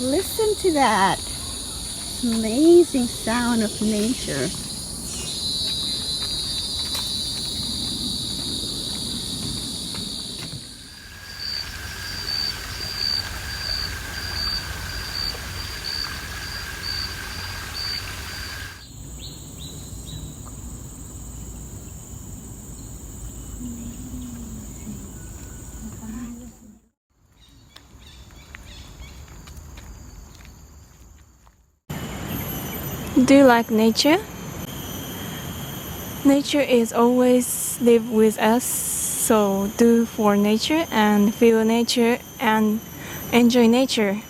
Listen to that amazing sound of nature. Do you like nature? Nature is always live with us, so do for nature and feel nature and enjoy nature.